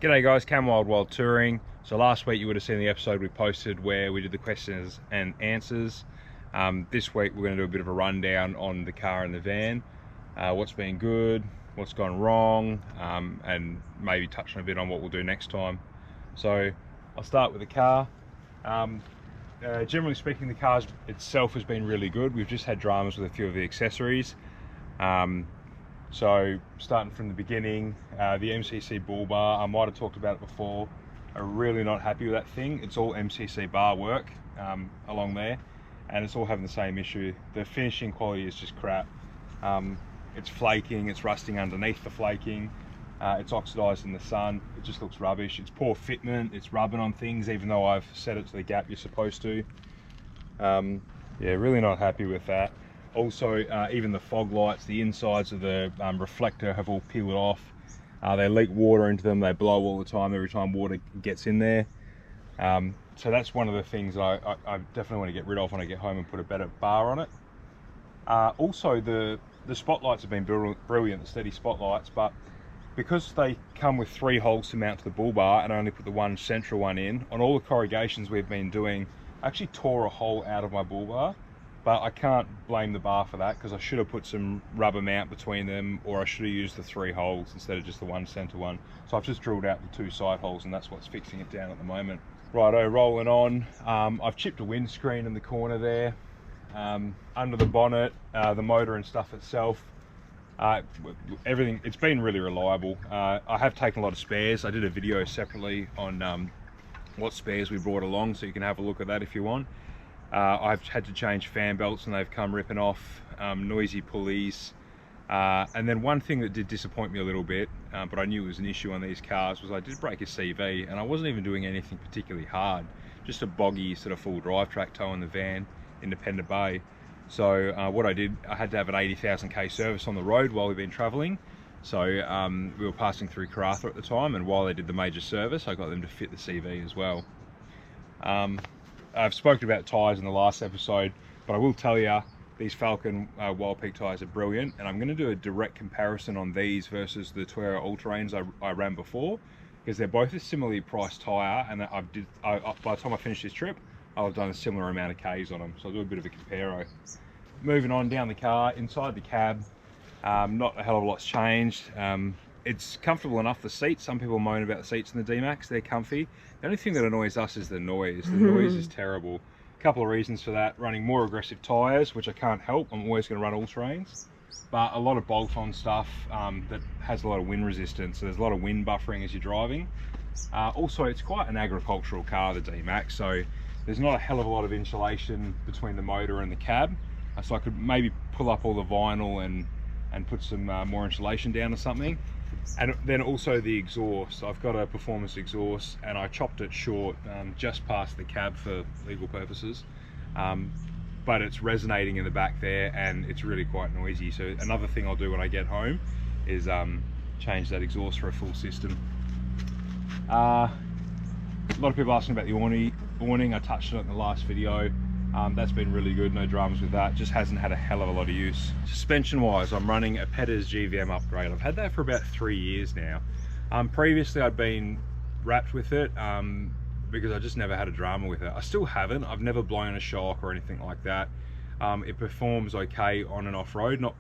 G'day guys, Cam Wild Touring. So last week you would have seen the episode we posted where we did the questions and answers. This week we're going to do a bit of a rundown on the car and the van. What's been good, what's gone wrong, and maybe touch on a bit on what we'll do next time. So I'll start with the car. Generally speaking, the car itself has been really good. We've just had dramas with a few of the accessories. So starting from the beginning, the MCC bull bar, I might have talked about it before. I'm really not happy with that thing. It's all MCC bar work along there, and it's all having the same issue. The finishing quality is just crap. It's flaking, it's rusting underneath the flaking, it's oxidized in the sun, it just looks rubbish. It's poor fitment, it's rubbing on things even though I've set it to the gap you're supposed to. Yeah, really not happy with that. Also, even the fog lights, the insides of the reflector have all peeled off. They leak water into them, they blow all the time every time water gets in there. So that's one of the things I definitely want to get rid of when I get home and put a better bar on it. Also, the spotlights have been brilliant, the steady spotlights, but because they come with 3 holes to mount to the bull bar and I only put the one central one in, on all the corrugations we've been doing, I actually tore a hole out of my bull bar. But I can't blame the bar for that because I should have put some rubber mount between them, or I should have used the 3 holes instead of just the one center one. So I've just drilled out the 2 side holes and that's what's fixing it down at the moment. Righto, rolling on. I've chipped a windscreen in the corner there. Under the bonnet, the motor and stuff itself, everything, it's been really reliable. I have taken a lot of spares. I did a video separately on what spares we brought along, so you can have a look at that if you want. I've had to change fan belts and they've come ripping off, noisy pulleys, and then one thing that did disappoint me a little bit, but I knew it was an issue on these cars, was I did break a CV and I wasn't even doing anything particularly hard, just a boggy sort of full drive track tow in the van, independent bay. So what I did, I had to have an 80,000 k service on the road while we've been travelling. So we were passing through Karratha at the time, and while they did the major service I got them to fit the CV as well. I've spoken about tyres in the last episode, but I will tell you these Falcon Wild Peak tyres are brilliant, and I'm going to do a direct comparison on these versus the Toyota All-Terrains I ran before, because they're both a similarly priced tyre, and by the time I finish this trip I'll have done a similar amount of Ks on them, so I'll do a bit of a comparo. Moving on down the car, inside the cab, not a hell of a lot's changed. It's comfortable enough, the seats. Some people moan about the seats in the DMAX, they're comfy. The only thing that annoys us is the noise. The noise is terrible. A couple of reasons for that: running more aggressive tyres, which I can't help, I'm always going to run all-terrains, but a lot of bolt-on stuff that has a lot of wind resistance, so there's a lot of wind buffering as you're driving. Also, it's quite an agricultural car, the DMAX, so there's not a hell of a lot of insulation between the motor and the cab, so I could maybe pull up all the vinyl and put some more insulation down or something. And then also the exhaust. I've got a performance exhaust and I chopped it short just past the cab for legal purposes, but it's resonating in the back there and it's really quite noisy. So another thing I'll do when I get home is change that exhaust for a full system. A lot of people asking about the awning. I touched on it in the last video. That's been really good, no dramas with that, just hasn't had a hell of a lot of use. Suspension wise, I'm running a Petter's GVM upgrade. I've had that for about 3 years now. Previously I'd been wrapped with it because I just never had a drama with it. I still haven't, I've never blown a shock or anything like that. It performs okay on and off road, not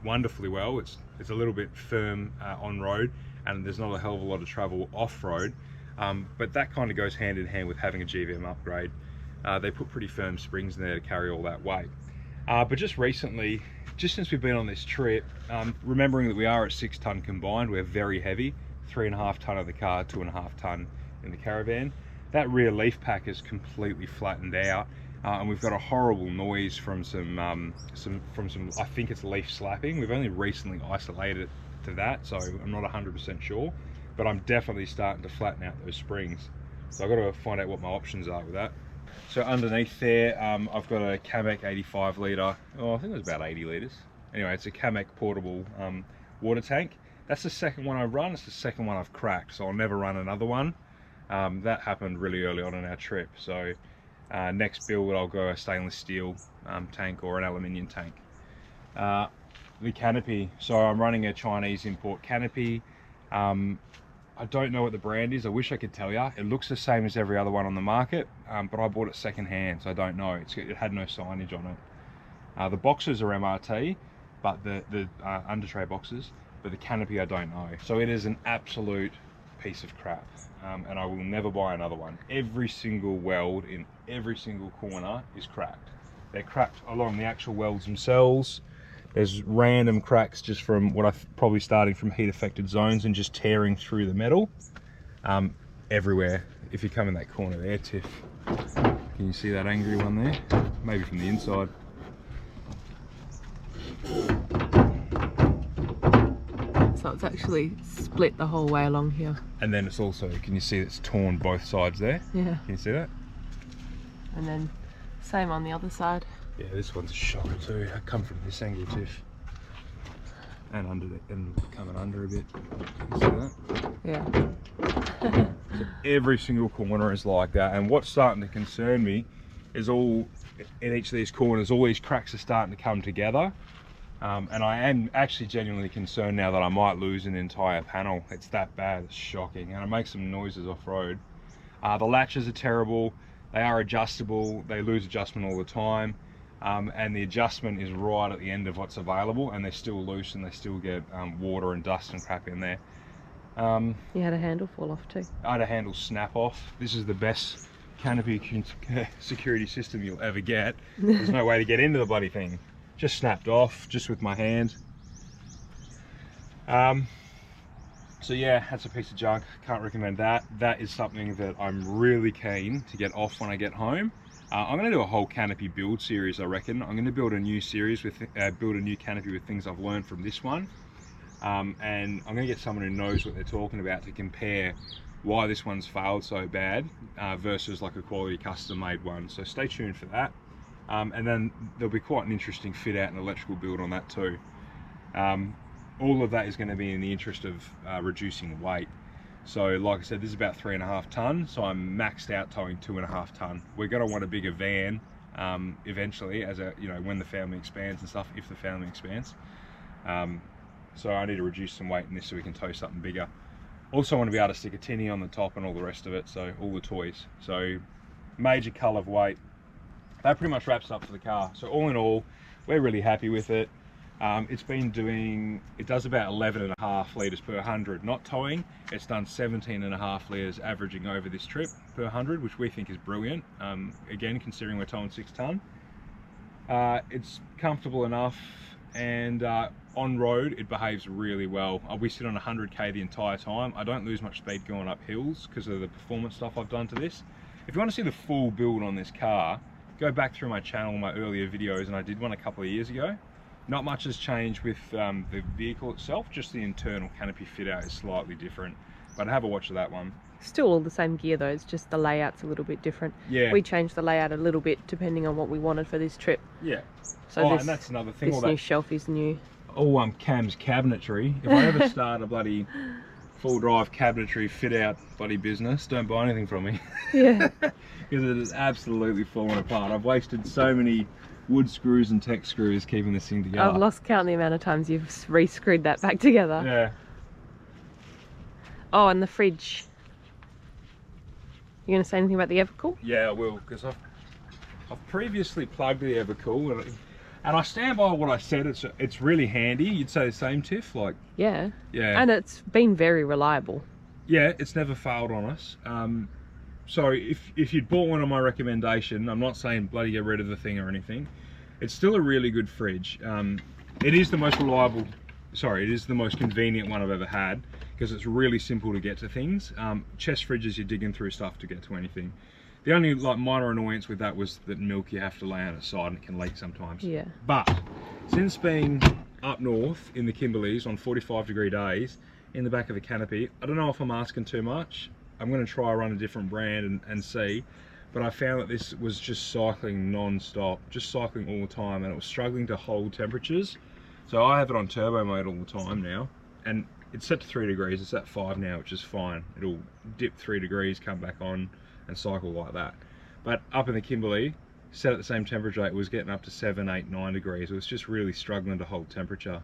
wonderfully well. It's a little bit firm on road, and there's not a hell of a lot of travel off road, but that kind of goes hand in hand with having a GVM upgrade. They put pretty firm springs in there to carry all that weight. But just recently, just since we've been on this trip, remembering that we are at 6 tonne combined, we're very heavy, 3.5 tonne of the car, 2.5 tonne in the caravan. That rear leaf pack is completely flattened out, and we've got a horrible noise from some I think it's leaf slapping. We've only recently isolated it to that, so I'm not 100% sure, but I'm definitely starting to flatten out those springs. So I've got to find out what my options are with that. So underneath there, I've got a Camec 85 litre, I think it was about 80 litres. Anyway, it's a Camec portable water tank. That's the second one I run, it's the second one I've cracked, so I'll never run another one. That happened really early on in our trip, so next build I'll go a stainless steel tank or an aluminium tank. The Canopy, so I'm running a Chinese import Canopy. I don't know what the brand is. I wish I could tell you. It looks the same as every other one on the market, but I bought it second hand, so I don't know. It had no signage on it. The boxes are MRT, but the under tray boxes, but the canopy I don't know. So it is an absolute piece of crap, and I will never buy another one. Every single weld in every single corner is cracked. They're cracked along the actual welds themselves. There's random cracks just from probably starting from heat affected zones and just tearing through the metal everywhere. If you come in that corner there, Tiff, can you see that angry one there? Maybe from the inside. So it's actually split the whole way along here. And then it's also, can you see it's torn both sides there? Yeah. Can you see that? And then same on the other side. Yeah, this one's a shocker too. I come from this angle, Tiff. And coming under a bit. Can you see that? Yeah. So every single corner is like that. And what's starting to concern me is in each of these corners, all these cracks are starting to come together. And I am actually genuinely concerned now that I might lose an entire panel. It's that bad, it's shocking. And it makes some noises off-road. The latches are terrible. They are adjustable. They lose adjustment all the time. And the adjustment is right at the end of what's available, and they're still loose and they still get water and dust and crap in there. You had a handle fall off too. I had a handle snap off. This is the best canopy security system you'll ever get. There's no way to get into the bloody thing. Just snapped off, just with my hand. So yeah, that's a piece of junk. Can't recommend that. That is something that I'm really keen to get off when I get home. I'm going to do a whole canopy build series, I reckon. I'm going to build a new series with build a new canopy with things I've learned from this one, and I'm going to get someone who knows what they're talking about to compare why this one's failed so bad versus like a quality custom made one. So stay tuned for that, and then there'll be quite an interesting fit out and electrical build on that too. All of that is going to be in the interest of reducing weight. So like I said, this is about 3.5 ton, so I'm maxed out towing 2.5 ton. We're going to want a bigger van eventually, as when the family expands and stuff, if the family expands. So I need to reduce some weight in this so we can tow something bigger. Also want to be able to stick a tinny on the top and all the rest of it, so all the toys. So major cull of weight. That pretty much wraps up for the car. So all in all, we're really happy with it. It does about 11.5 litres per 100, not towing. It's done 17.5 litres averaging over this trip per 100, which we think is brilliant. Again, considering we're towing 6 ton. It's comfortable enough, and on road it behaves really well. We sit on 100k the entire time. I don't lose much speed going up hills because of the performance stuff I've done to this. If you want to see the full build on this car, go back through my channel, my earlier videos, and I did one a couple of years ago. Not much has changed with the vehicle itself, just the internal canopy fit out is slightly different. But have a watch of that one. Still all the same gear though, it's just the layout's a little bit different. Yeah. We changed the layout a little bit depending on what we wanted for this trip. Yeah. So and that's another thing. This new shelf is new. Oh, Cam's cabinetry. If I ever start a bloody full drive cabinetry fit out bloody business, don't buy anything from me. Yeah. Because it is absolutely falling apart. I've wasted so many wood screws and tech screws keeping this thing together. I've lost count the amount of times you've re-screwed that back together. Yeah. Oh, and the fridge. You going to say anything about the Evercool? Yeah, I will, because I've previously plugged the Evercool, and I stand by what I said. It's really handy. You'd say the same, Tiff? Like, yeah. Yeah. And it's been very reliable. Yeah, it's never failed on us. So if you'd bought one on my recommendation, I'm not saying bloody get rid of the thing or anything. It's still a really good fridge. It is the most reliable, it is the most convenient one I've ever had, because it's really simple to get to things. Chest fridges, you're digging through stuff to get to anything. The only minor annoyance with that was that milk you have to lay on its side and it can leak sometimes. Yeah. But since being up north in the Kimberleys on 45-degree days in the back of a canopy, I don't know if I'm asking too much. I'm going to try run a different brand and see, but I found that this was just cycling non-stop, just cycling all the time, and it was struggling to hold temperatures. So I have it on turbo mode all the time now, and it's set to 3 degrees. It's at 5 now, which is fine. It'll dip 3 degrees, come back on, and cycle like that. But up in the Kimberley, set at the same temperature, it was getting up to 7, 8, 9 degrees. It was just really struggling to hold temperature.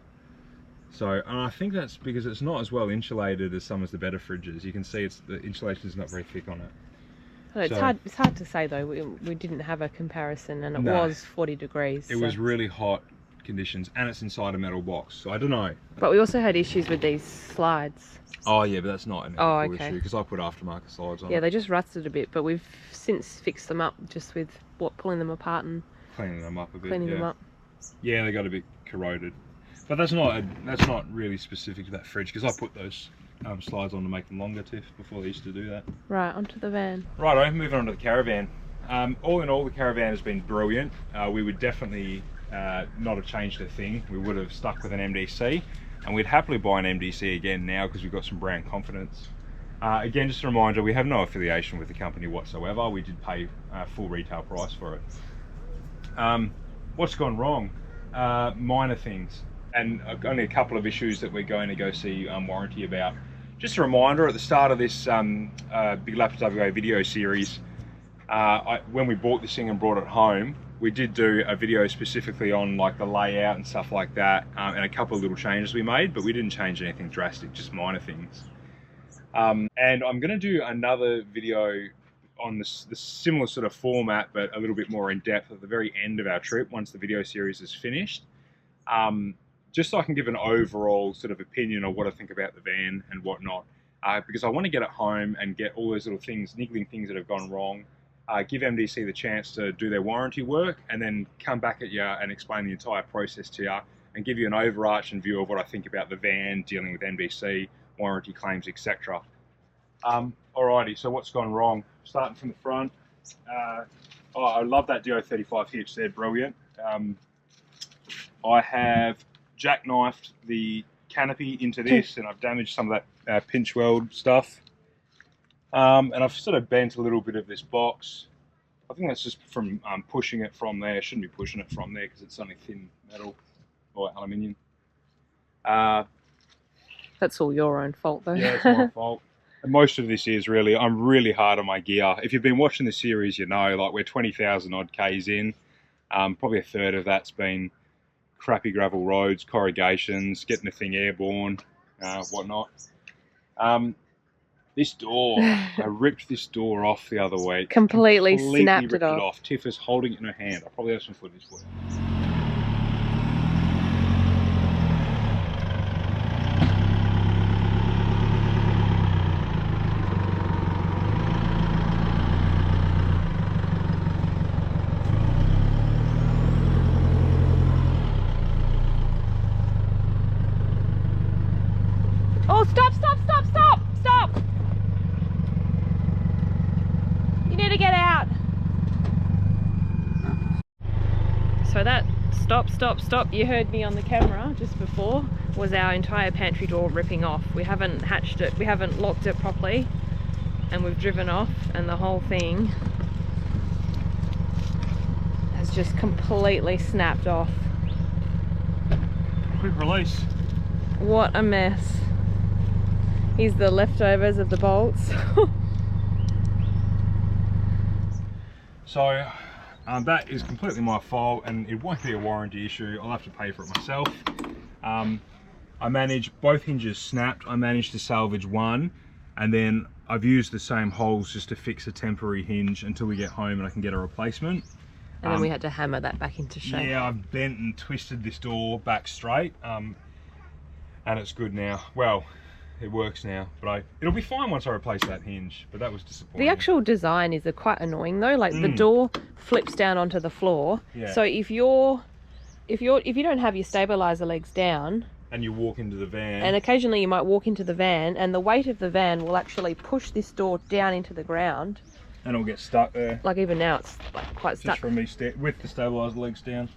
So, and I think that's because it's not as well insulated as some of the better fridges. You can see the insulation is not very thick on it. Well, it's hard to say though. We didn't have a comparison, and it was 40 degrees. It was really hot conditions, and it's inside a metal box, so I don't know. But we also had issues with these slides. Oh yeah, but that's not an issue because I put aftermarket slides on. Yeah, they just rusted a bit, but we've since fixed them up just with pulling them apart and cleaning them up a bit. Cleaning them up. Yeah, they got a bit corroded, but that's not really specific to that fridge because I put those slides on to make them longer, Tiff, before they used to do that. Right, onto the van. Righto, moving on to the caravan. All in all, the caravan has been brilliant. We would definitely not have changed a thing. We would have stuck with an MDC, and we'd happily buy an MDC again now because we've got some brand confidence. Again, just a reminder, we have no affiliation with the company whatsoever. We did pay full retail price for it. What's gone wrong? Minor things, and only a couple of issues that we're going to go see warranty about. Just a reminder, at the start of this Big Laps WA video series, when we bought this thing and brought it home, we did do a video specifically on like the layout and stuff like that, and a couple of little changes we made, but we didn't change anything drastic, just minor things. And I'm going to do another video on this similar sort of format, but a little bit more in depth at the very end of our trip once the video series is finished. Just so I can give an overall sort of opinion of what I think about the van and whatnot, because I want to get it home and get all those little things, niggling things that have gone wrong, give MDC the chance to do their warranty work, and then come back at you and explain the entire process to you and give you an overarching view of what I think about the van, dealing with MDC, warranty claims, etc. Alrighty, so what's gone wrong? Starting from the front. I love that DO35 hitch, they're brilliant. I have jackknifed the canopy into this, and I've damaged some of that pinch weld stuff. And I've sort of bent a little bit of this box. I think that's just from pushing it from there. I shouldn't be pushing it from there because it's only thin metal or aluminium. That's all your own fault though. Yeah, it's my fault. And most of this is really, I'm really hard on my gear. If you've been watching the series, you know, like we're 20,000 odd Ks in. Probably a third of that's been crappy gravel roads, corrugations, getting the thing airborne, whatnot. This door, I ripped this door off the other week. Completely snapped ripped it off. Tiff is holding it in her hand. I'll probably have some footage for you. Oh, stop, stop, stop, stop, stop! You need to get out. So that stop, stop, stop, you heard me on the camera just before, was our entire pantry door ripping off. We haven't hatched it, we haven't locked it properly, and we've driven off, and the whole thing has just completely snapped off. Quick release. What a mess. Here's the leftovers of the bolts. So that is completely my fault, and it won't be a warranty issue. I'll have to pay for it myself. I managed, both hinges snapped. I managed to salvage one, and then I've used the same holes just to fix a temporary hinge until we get home and I can get a replacement. And then we had to hammer that back into shape. Yeah, I've bent and twisted this door back straight, and it's good now. Well, it works now, but it'll be fine once I replace that hinge, but that was disappointing. The actual design is quite annoying though, like the door flips down onto the floor. Yeah. So if you don't have your stabilizer legs down, and you walk into the van, and occasionally you might walk into the van, and the weight of the van will actually push this door down into the ground, and it'll get stuck there. like even now it's like quite stuck. Just from me with the stabilizer legs down.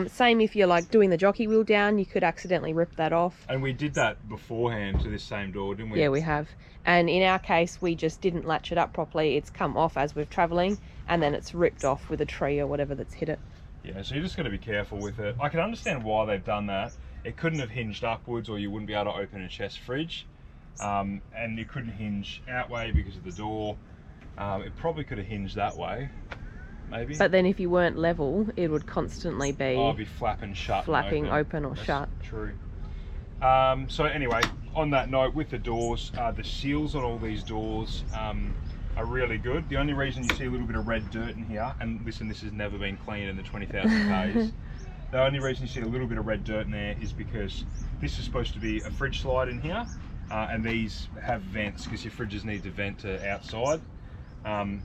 Same if you're like doing the jockey wheel down, you could accidentally rip that off. And we did that beforehand to this same door, didn't we? Yeah, we have. And in our case, we just didn't latch it up properly. It's come off as we're traveling, and then it's ripped off with a tree or whatever that's hit it. Yeah, so you just got to be careful with it. I can understand why they've done that. It couldn't have hinged upwards, or you wouldn't be able to open a chest fridge. And you couldn't hinge outway because of the door. It probably could have hinged that way. Maybe. But then if you weren't level, it would constantly be... Oh, it'd be flapping shut. Flapping open or That's shut. True. So anyway, on that note, with the doors, the seals on all these doors are really good. The only reason you see a little bit of red dirt in here, and listen, this has never been cleaned in the 20,000 Ks. The only reason you see a little bit of red dirt in there is because this is supposed to be a fridge slide in here, and these have vents because your fridges need to vent to outside. And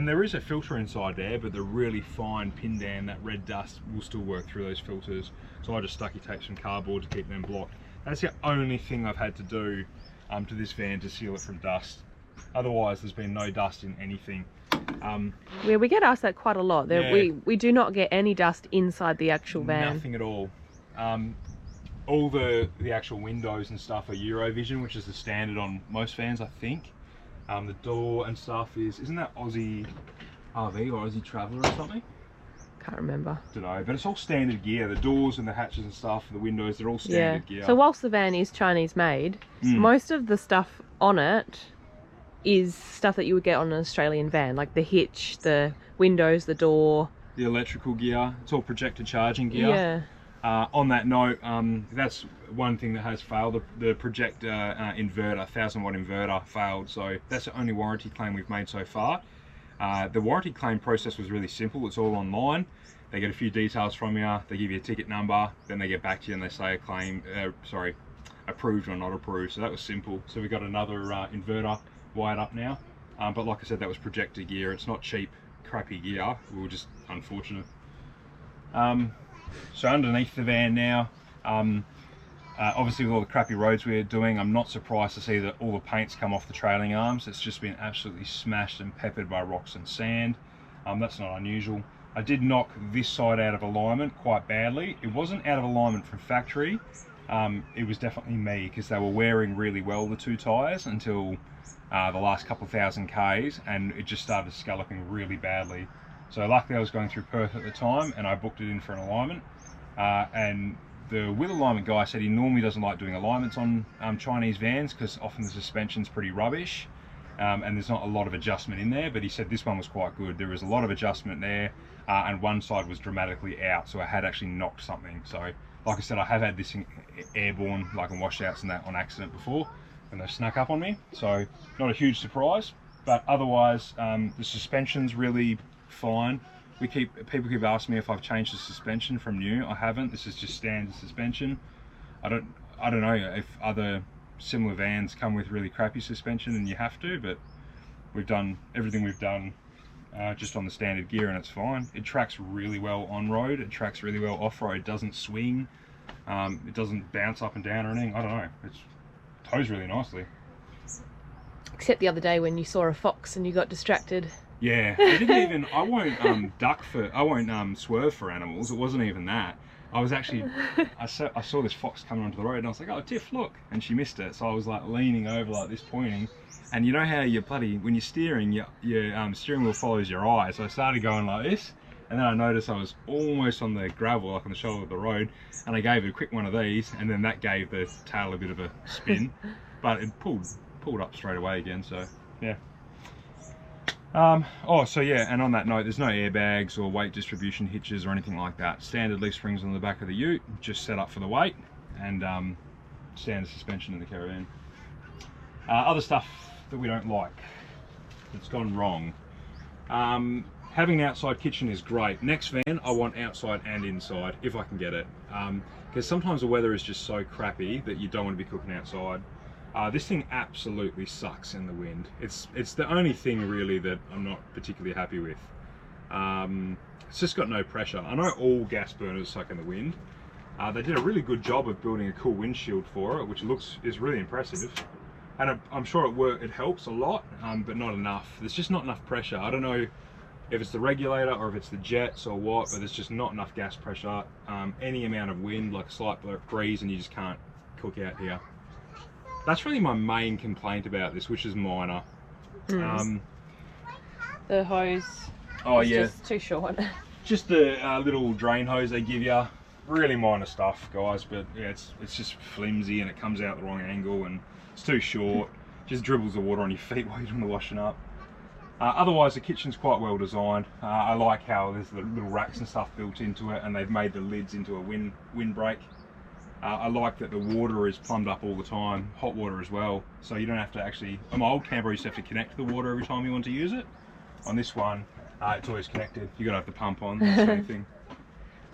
there is a filter inside there, but the really fine pin down, that red dust will still work through those filters. So I just stucky taped some cardboard to keep them blocked. That's the only thing I've had to do to this van to seal it from dust. Otherwise, there's been no dust in anything. Yeah, we get asked that quite a lot. Yeah. We do not get any dust inside the actual van. Nothing at all. All the actual windows and stuff are Eurovision, which is the standard on most vans, I think. The door and stuff isn't that Aussie RV or Aussie Traveller or something? Can't remember. Don't know, but it's all standard gear. The doors and the hatches and stuff, the windows, they're all standard gear. So whilst the van is Chinese made, most of the stuff on it is stuff that you would get on an Australian van, like the hitch, the windows, the door. The electrical gear, it's all projector charging gear. Yeah. On that note, that's one thing that has failed. The projector inverter, 1000 watt inverter failed, so that's the only warranty claim we've made so far. The warranty claim process was really simple. It's all online. They get a few details from you, they give you a ticket number, then they get back to you and they say a claim, approved or not approved. So that was simple. So we got another inverter wired up now. But like I said, that was projector gear. It's not cheap, crappy gear. We were just unfortunate. So underneath the van now, obviously with all the crappy roads we're doing, I'm not surprised to see that all the paint's come off the trailing arms. It's just been absolutely smashed and peppered by rocks and sand. That's not unusual. I did knock this side out of alignment quite badly. It wasn't out of alignment from factory. It was definitely me, because they were wearing really well, the two tyres, until the last couple of thousand Ks, and it just started scalloping really badly. So luckily I was going through Perth at the time and I booked it in for an alignment. And the wheel alignment guy said he normally doesn't like doing alignments on Chinese vans because often the suspension's pretty rubbish and there's not a lot of adjustment in there, but he said this one was quite good. There was a lot of adjustment there and one side was dramatically out, so I had actually knocked something. So like I said, I have had this airborne, like in washouts and that, on accident before, and they snuck up on me. So not a huge surprise, but otherwise the suspension's really fine. People keep asking me if I've changed the suspension from new. I haven't. This is just standard suspension. I don't know if other similar vans come with really crappy suspension and you have to, but we've done everything we've done just on the standard gear and it's fine. It tracks really well on road. It tracks really well off road. It doesn't swing. It doesn't bounce up and down or anything. I don't know. It tows really nicely. Except the other day when you saw a fox and you got distracted. Yeah, I didn't even. I won't swerve for animals. It wasn't even that. I was actually. I saw this fox coming onto the road, and I was like, "Oh, Tiff, look!" And she missed it. So I was like leaning over like this, pointing. And you know how when you're steering, your steering wheel follows your eye. So I started going like this, and then I noticed I was almost on the gravel, like on the shoulder of the road, and I gave it a quick one of these, and then that gave the tail a bit of a spin, but it pulled up straight away again. So yeah. So yeah, and on that note, there's no airbags or weight distribution hitches or anything like that. Standard leaf springs on the back of the ute, just set up for the weight, and standard suspension in the caravan. Other stuff that we don't like, that's gone wrong. Having an outside kitchen is great. Next van, I want outside and inside, if I can get it. Because sometimes the weather is just so crappy that you don't want to be cooking outside. This thing absolutely sucks in the wind. It's the only thing really that I'm not particularly happy with. It's just got no pressure. I know all gas burners suck in the wind. They did a really good job of building a cool windshield for it, which is really impressive. And I'm sure it helps a lot, but not enough. There's just not enough pressure. I don't know if it's the regulator or if it's the jets or what, but there's just not enough gas pressure. Any amount of wind, like a slight breeze, and you just can't cook out here. That's really my main complaint about this, which is minor. The hose. Oh is yeah, just too short. Just the little drain hose they give you. Really minor stuff, guys. But yeah, it's just flimsy and it comes out the wrong angle and it's too short. Just dribbles the water on your feet while you're doing the washing up. Otherwise, the kitchen's quite well designed. I like how there's the little racks and stuff built into it, and they've made the lids into a windbreak. I like that the water is plumbed up all the time, hot water as well, so you don't have to actually, on my old camper I used to have to connect the water every time you want to use it. On this one, it's always connected. You gotta have the pump on, that's the only thing.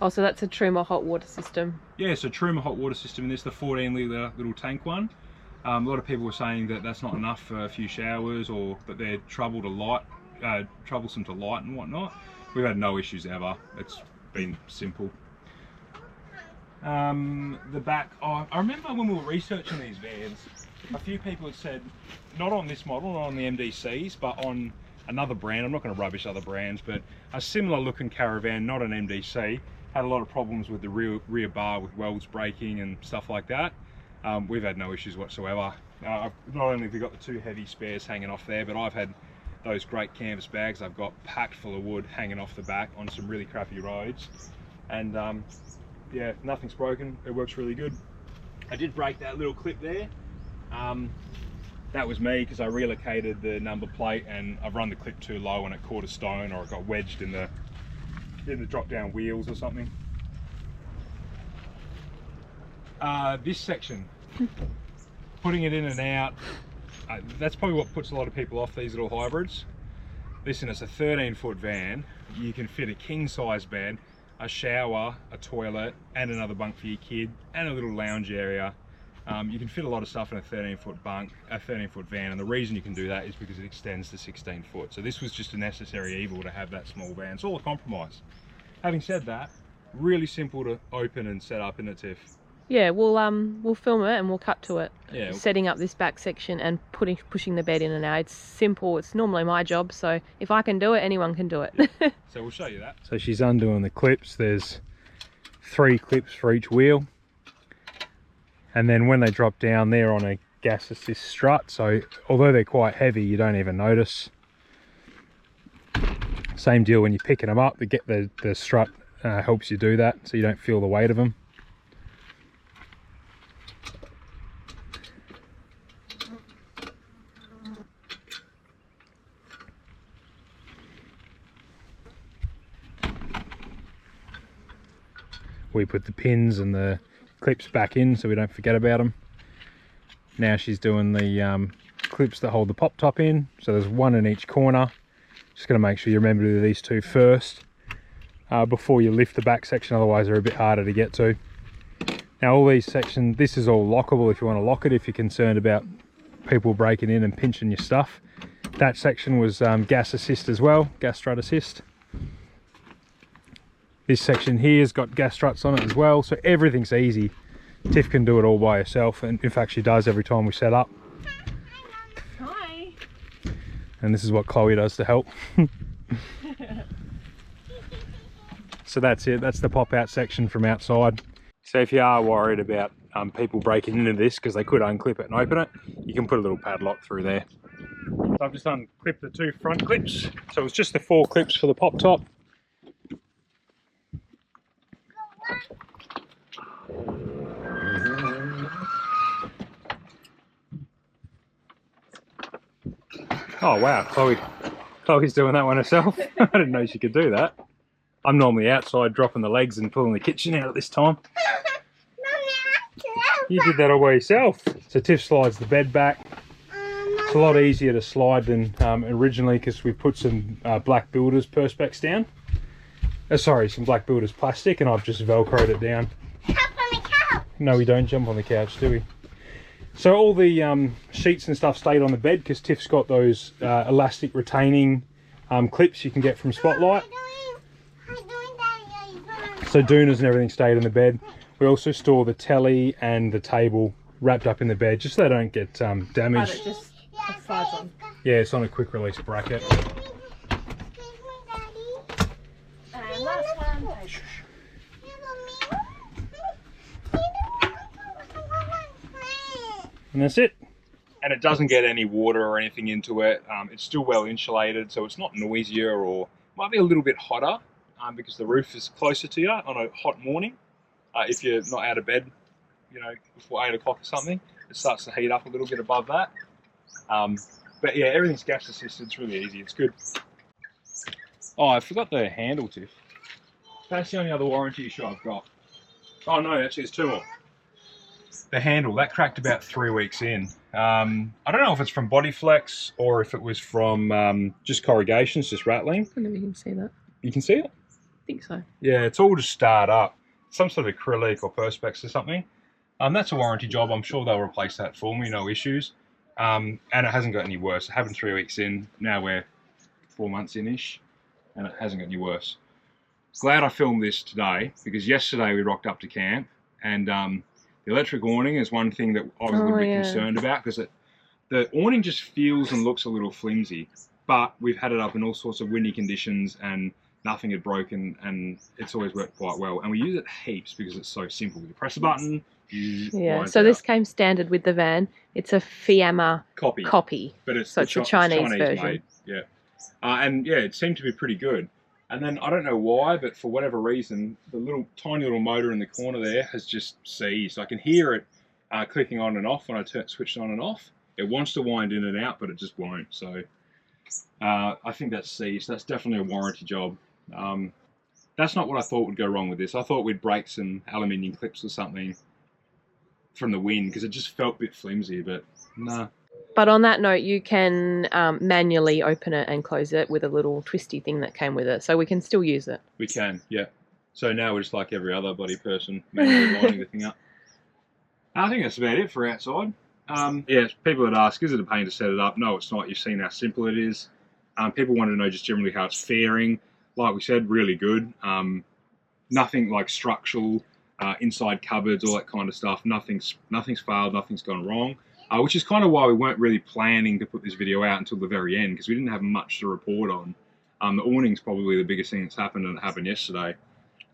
Oh, so that's a Truma hot water system. Yeah, so Truma hot water system in this, the 14 litre little tank one. A lot of people were saying that that's not enough for a few showers, or that they're troublesome to light and whatnot. We've had no issues ever. It's been simple. The back, I remember when we were researching these vans, a few people had said, not on this model, not on the MDCs, but on another brand, I'm not going to rubbish other brands, but a similar looking caravan, not an MDC, had a lot of problems with the rear bar with welds breaking and stuff like that. We've had no issues whatsoever. Not only have we got the 2 heavy spares hanging off there, but I've had those great canvas bags I've got packed full of wood hanging off the back on some really crappy roads. And yeah, nothing's broken. It works really good. I did break that little clip there. That was me because I relocated the number plate and I've run the clip too low and it caught a stone, or it got wedged in the drop down wheels or something. This section, putting it in and out, that's probably what puts a lot of people off these little hybrids. Listen, it's a 13-foot van. You can fit a king size bed, a shower, a toilet, and another bunk for your kid, and a little lounge area. You can fit a lot of stuff in a 13-foot bunk, a 13-foot van, and the reason you can do that is because it extends to 16 foot. So this was just a necessary evil to have that small van. It's all a compromise. Having said that, really simple to open and set up in the Tiff. Yeah, we'll film it and we'll cut to it. Yeah. Setting up this back section and pushing the bed in and out. It's simple. It's normally my job, so if I can do it, anyone can do it. Yeah. So we'll show you that. So she's undoing the clips. There's 3 clips for each wheel. And then when they drop down, they're on a gas assist strut. So although they're quite heavy, you don't even notice. Same deal when you're picking them up. The strut helps you do that, so you don't feel the weight of them. We put the pins and the clips back in so we don't forget about them. Now she's doing the clips that hold the pop top in, so there's 1 in each corner. Just going to make sure you remember to do these 2 first before you lift the back section, otherwise they're a bit harder to get to. Now all these sections, this is all lockable if you want to lock it, if you're concerned about people breaking in and pinching your stuff. That section was gas assist as well, gas strut assist. This section here has got gas struts on it as well, so everything's easy. Tiff can do it all by herself, and in fact she does every time we set up. Hi. And this is what Chloe does to help. So that's it, that's the pop out section from outside. So if you are worried about people breaking into this because they could unclip it and open it, you can put a little padlock through there. So I've just unclipped the 2 front clips, so it's just the 4 clips for the pop top. Oh wow, Chloe's doing that one herself. I didn't know she could do that. I'm normally outside dropping the legs and pulling the kitchen out at this time. You did that all by yourself. So Tiff slides the bed back. It's a lot easier to slide than originally because we put some Black Builders Perspex down. Sorry, some Black Builders plastic, and I've just velcroed it down. Jump on the couch. No, we don't jump on the couch, do we? So all the sheets and stuff stayed on the bed because Tiff's got those elastic retaining clips you can get from Spotlight. So Doonas and everything stayed on the bed. We also store the telly and the table wrapped up in the bed just so they don't get damaged. It just slides on. Yeah, it's on a quick release bracket. And last one. And that's it. And it doesn't get any water or anything into it. It's still well insulated, so it's not noisier, or might be a little bit hotter because the roof is closer to you on a hot morning. If you're not out of bed, you know, before 8 o'clock or something, it starts to heat up a little bit above that. But yeah, everything's gas assisted. It's really easy. It's good. Oh, I forgot the handle, Tiff. That's the only other warranty issue I've got. Oh no, actually there's 2 more. the handle, that cracked about 3 weeks in. I don't know if it's from body flex or if it was from just corrugations, just rattling. I don't know if you can see that. You can see it? I think so. Yeah, it's all just starred up. Some sort of acrylic or perspex or something. That's a warranty job. I'm sure they'll replace that for me, no issues. And it hasn't got any worse. It happened 3 weeks in. Now we're 4 months in-ish, and it hasn't got any worse. Glad I filmed this today, because yesterday we rocked up to camp, and the electric awning is one thing that I was a little bit concerned about, because the awning just feels and looks a little flimsy. But we've had it up in all sorts of windy conditions, and nothing had broken, and it's always worked quite well. And we use it heaps because it's so simple. You press a button. Yeah, so this came standard with the van. It's a Fiamma copy. But it's so it's a Chinese version. Made. Yeah. And yeah, it seemed to be pretty good. And then I don't know why, but for whatever reason, the tiny little motor in the corner there has just seized. I can hear it clicking on and off when I switch it on and off. It wants to wind in and out, but it just won't. So I think that's seized. That's definitely a warranty job. That's not what I thought would go wrong with this. I thought we'd break some aluminium clips or something from the wind, because it just felt a bit flimsy, but no. But on that note, you can manually open it and close it with a little twisty thing that came with it, so we can still use it. We can, yeah. So now we're just like every other bloody person, manually winding the thing up. I think that's about it for outside. Yeah, people that ask, is it a pain to set it up? No, it's not. You've seen how simple it is. People want to know just generally how it's faring. Like we said, really good. Nothing like structural, inside cupboards, all that kind of stuff. Nothing's failed, nothing's gone wrong. Which is kind of why we weren't really planning to put this video out until the very end, because we didn't have much to report on. The awning's probably the biggest thing that's happened, and it happened yesterday.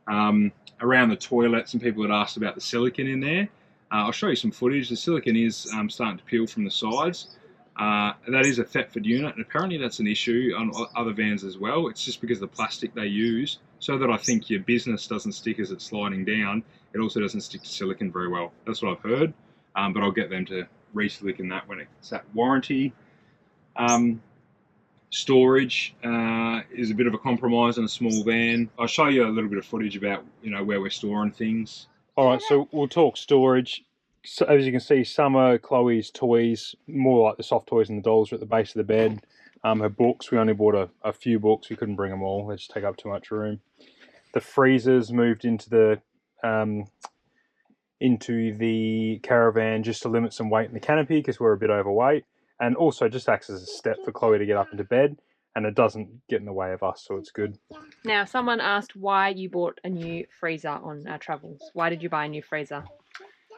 Around the toilet, some people had asked about the silicone in there. I'll show you some footage. The silicone is starting to peel from the sides. That is a Thetford unit, and apparently that's an issue on other vans as well. It's just because of the plastic they use, so that I think your business doesn't stick as it's sliding down. It also doesn't stick to silicone very well. That's what I've heard, but I'll get them to re-silicone that when it's at warranty. Storage is a bit of a compromise in a small van. I'll show you a little bit of footage about where we're storing things. All right, so we'll talk storage. So as you can see, some are Chloe's toys, more like the soft toys and the dolls are at the base of the bed. Her books, we only bought a few books. We couldn't bring them all. They just take up too much room. The freezers moved into the caravan just to limit some weight in the canopy, because we're a bit overweight, and also just acts as a step for Chloe to get up into bed, and it doesn't get in the way of us, so it's good. Now, someone asked why you bought a new freezer on our travels. Why did you buy a new freezer?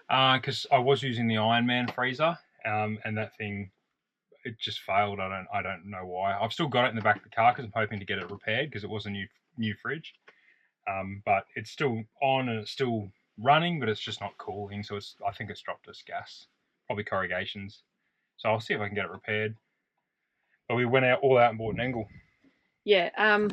Because I was using the Iron Man freezer, and that thing, it just failed. I don't know why. I've still got it in the back of the car because I'm hoping to get it repaired, because it was a new fridge. But it's still on and it's still running, but it's just not cooling, so I think it's dropped us gas, probably corrugations. So I'll see if I can get it repaired. But we went all out and bought an Engel. Yeah,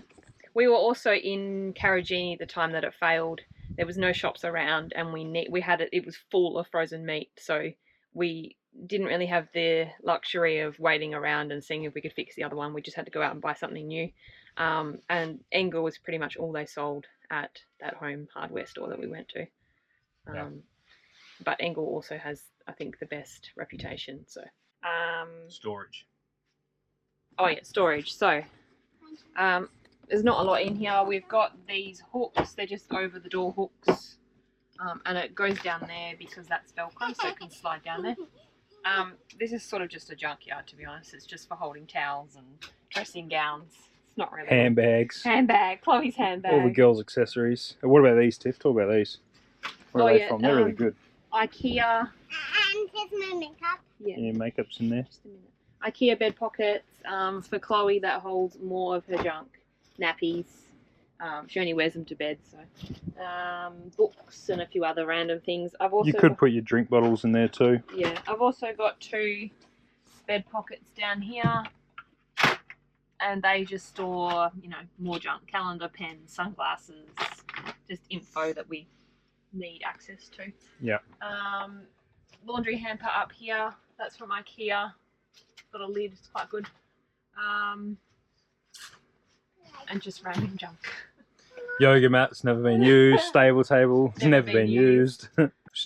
we were also in Carragini the time that it failed. There was no shops around, and we had it was full of frozen meat, so we didn't really have the luxury of waiting around and seeing if we could fix the other one. We just had to go out and buy something new. And Engel was pretty much all they sold at that home hardware store that we went to. Yeah. But Engel also has, I think, the best reputation. So storage. Oh yeah, storage. So there's not a lot in here. We've got these hooks. They're just over the door hooks, and it goes down there because that's Velcro, so it can slide down there. This is sort of just a junkyard, to be honest. It's just for holding towels and dressing gowns. It's not really handbags. Chloe's handbag. All the girls' accessories. What about these, Tiff? Talk about these. Where are they from? They're really good. Ikea. And here's my makeup. Yeah, makeup's in there. Just a minute. Ikea Bed Pockets for Chloe that holds more of her junk. Nappies. She only wears them to bed, so. Books and a few other random things. You could put your drink bottles in there too. Yeah, I've also got 2 bed pockets down here. And they just store, more junk. Calendar, pens, sunglasses, just info that we need access to. Yeah. Laundry hamper up here. That's from Ikea. Got a lid. It's quite good. And just random junk. Yoga mat's never been used. Stable table, never been used.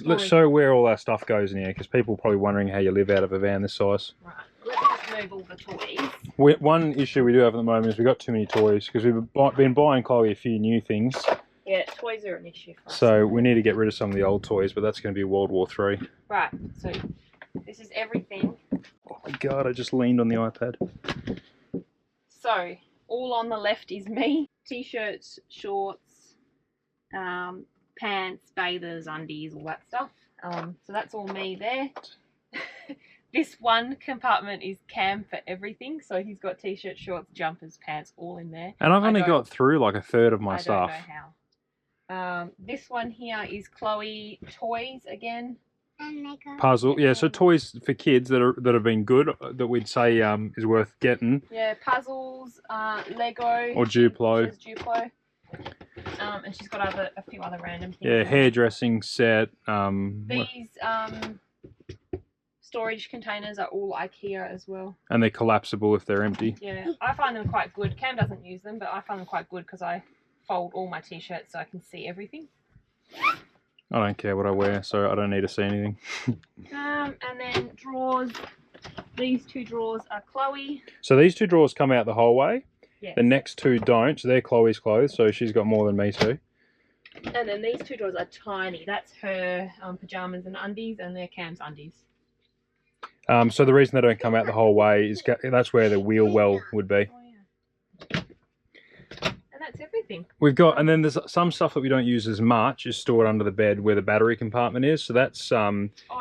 Let's show where all our stuff goes in here, because people are probably wondering how you live out of a van this size. Right, let's just move all the toys. One issue we do have at the moment is we've got too many toys, because we've been buying Chloe a few new things. Yeah, toys are an issue for us. So we need to get rid of some of the old toys, but that's going to be World War III. Right, so this is everything. Oh my god, I just leaned on the iPad. So, all on the left is me. T-shirts, shorts, pants, bathers, undies, all that stuff. So that's all me there. This one compartment is Cam for everything. So he's got t-shirts, shorts, jumpers, pants, all in there. And I've only got through like a third of my stuff. I don't know how. This one here is Chloe toys again. Puzzle, yeah. So toys for kids that have been good, that we'd say is worth getting. Yeah, puzzles, Lego or Duplo. Duplo. And she's got a few other random things. Yeah, hairdressing set. These storage containers are all Ikea as well. And they're collapsible if they're empty. Yeah, I find them quite good. Cam doesn't use them, but I find them quite good because I fold all my t-shirts so I can see everything. I don't care what I wear, so I don't need to see anything. And then drawers. These two drawers are Chloe. So these two drawers come out the whole way. Yes. The next two don't, so they're Chloe's clothes, so she's got more than me too. And then these two drawers are tiny. That's her pyjamas and undies, and they're Cam's undies. So the reason they don't come out the whole way is that's where the wheel well would be. Oh, yeah. And that's everything. We've got, and then there's some stuff that we don't use as much is stored under the bed where the battery compartment is. So that's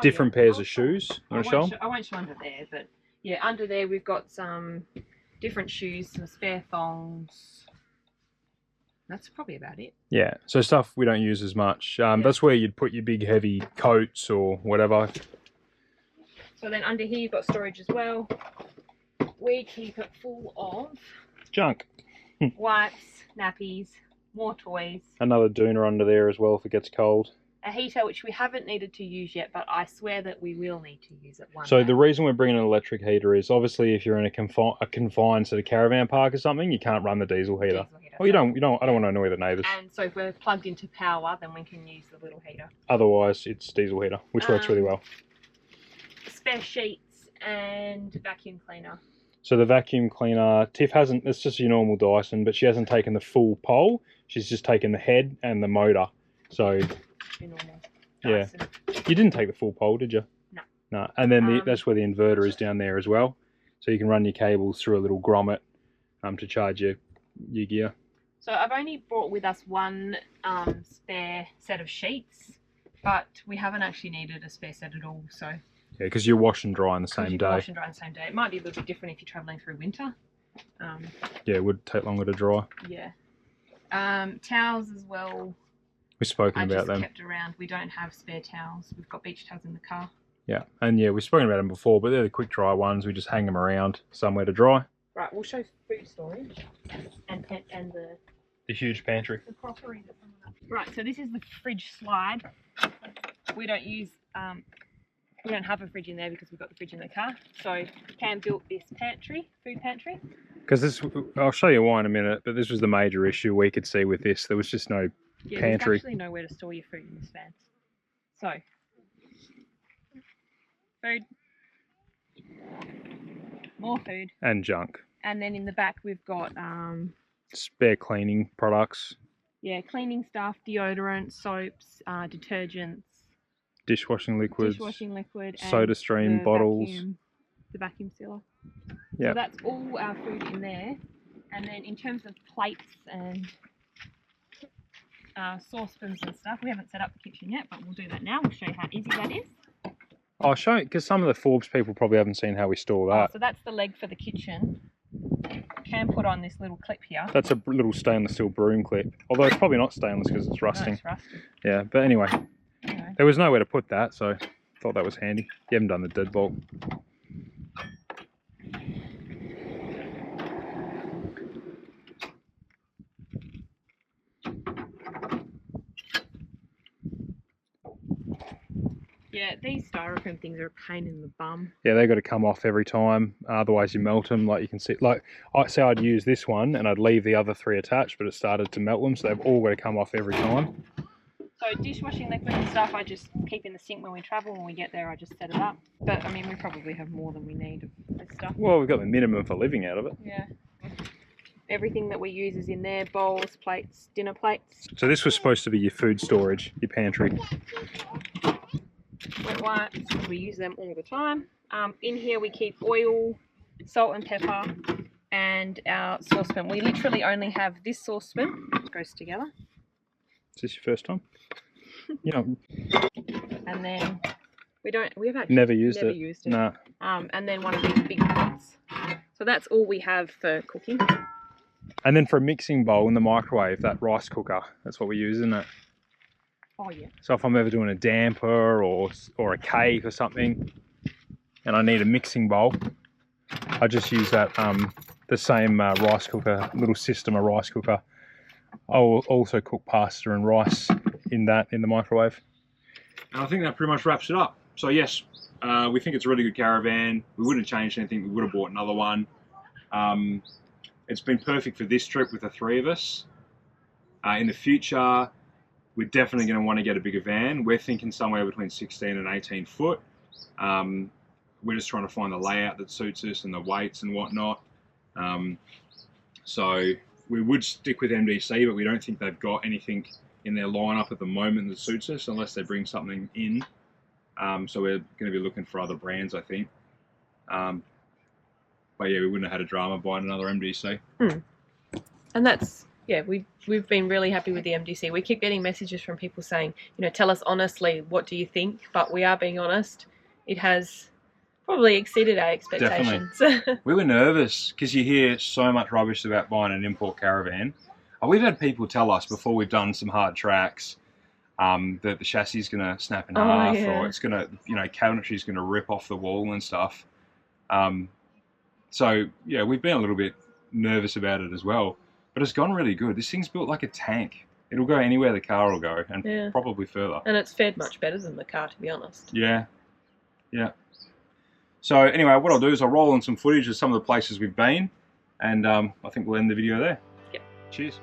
different pairs of shoes. You want to show them? I won't show under there, but yeah, under there we've got some different shoes, some spare thongs. That's probably about it. Yeah, so stuff we don't use as much. That's where you'd put your big heavy coats or whatever. So then under here you've got storage as well. We keep it full of junk. wipes, nappies, more toys. Another doona under there as well if it gets cold. A heater, which we haven't needed to use yet, but I swear that we will need to use it one So day. the reason we're bringing an electric heater is obviously if you're in a confined sort of caravan park or something, you can't run the diesel heater. Well, I don't want to annoy the neighbours. And so if we're plugged into power, then we can use the little heater. Otherwise, it's diesel heater, which works really well. Spare sheets and vacuum cleaner. So the vacuum cleaner, Tiff hasn't, it's just your normal Dyson, but she hasn't taken the full pole. She's just taken the head and the motor. So, Your normal yeah. Dyson. You didn't take the full pole, did you? No. No. And then that's where the inverter is down there as well. So you can run your cables through a little grommet to charge your gear. So I've only brought with us one spare set of sheets, but we haven't actually needed a spare set at all. So yeah, because you wash and dry on the same day. Wash and dry on the same day. It might be a little bit different if you're travelling through winter. Yeah, it would take longer to dry. Yeah. Towels as well. We've spoken about them. Kept around. We don't have spare towels. We've got beach towels in the car. Yeah, and yeah, we've spoken about them before, but they're the quick dry ones. We just hang them around somewhere to dry. Right, we'll show food storage and the huge pantry. The crockery that's on that. Right, so this is the fridge slide. We don't use we don't have a fridge in there because we've got the fridge in the car. So Cam built this pantry, food pantry. Because this, I'll show you why in a minute, but this was the major issue we could see with this. There was just no pantry. There's actually nowhere to store your food in this van. So, food, more food. And junk. And then in the back we've got spare cleaning products. Yeah, cleaning stuff, deodorant, soaps, detergents. Dishwashing liquids. Dishwashing liquid. And soda stream bottles. The vacuum sealer. Yeah. So that's all our food in there. And then in terms of plates and saucepans and stuff, we haven't set up the kitchen yet, but we'll do that now. We'll show you how easy that is. I'll show you, because some of the Forbes people probably haven't seen how we store that. So that's the leg for the kitchen. Can put on this little clip here. That's a little stainless steel broom clip. Although it's probably not stainless because it's rusting. No, it's rusty. Yeah, but anyway, there was nowhere to put that, so I thought that was handy. You haven't done the deadbolt. Yeah, these styrofoam things are a pain in the bum. Yeah, they've got to come off every time, otherwise you melt them. Like you can see, like I say, I'd use this one and I'd leave the other three attached, but it started to melt them, so they've all got to come off every time. So dishwashing liquid and stuff I just keep in the sink when we travel. When we get there I just set it up. But I mean we probably have more than we need of this stuff. Well, we've got the minimum for living out of it. Yeah. Everything that we use is in there, bowls, plates, dinner plates. So this was supposed to be your food storage, your pantry. Wet wipes, we use them all the time. In here we keep oil, salt and pepper, and our saucepan. We literally only have this saucepan. It goes together. Is this your first time? Yeah. And then we've actually Never used it. No. And then one of these big pots. So that's all we have for cooking. And then for a mixing bowl in the microwave, that rice cooker, that's what we use, isn't it? Oh yeah. So if I'm ever doing a damper or a cake or something, and I need a mixing bowl, I just use that the same rice cooker, little system of rice cooker. I'll also cook pasta and rice in the microwave. And I think that pretty much wraps it up. So yes, we think it's a really good caravan. We wouldn't have changed anything. We would have bought another one. It's been perfect for this trip with the three of us. In the future, we're definitely going to want to get a bigger van. We're thinking somewhere between 16 and 18 foot. We're just trying to find the layout that suits us and the weights and whatnot. So we would stick with MDC, but we don't think they've got anything in their lineup at the moment that suits us unless they bring something in. So we're going to be looking for other brands, I think. But yeah, we wouldn't have had a drama buying another MDC. And that's, yeah, we've been really happy with the MDC. We keep getting messages from people saying, you know, tell us honestly, what do you think? But we are being honest. It has probably exceeded our expectations. Definitely. We were nervous because you hear so much rubbish about buying an import caravan. We've had people tell us before we've done some hard tracks that the chassis is going to snap in half, yeah. or it's going to, you know, cabinetry is going to rip off the wall and stuff. So yeah, we've been a little bit nervous about it as well, but it's gone really good. This thing's built like a tank. It'll go anywhere the car will go, and probably further. And it's fared much better than the car, to be honest. Yeah, yeah. So anyway, what I'll do is I'll roll on some footage of some of the places we've been, and I think we'll end the video there. Yep. Cheers.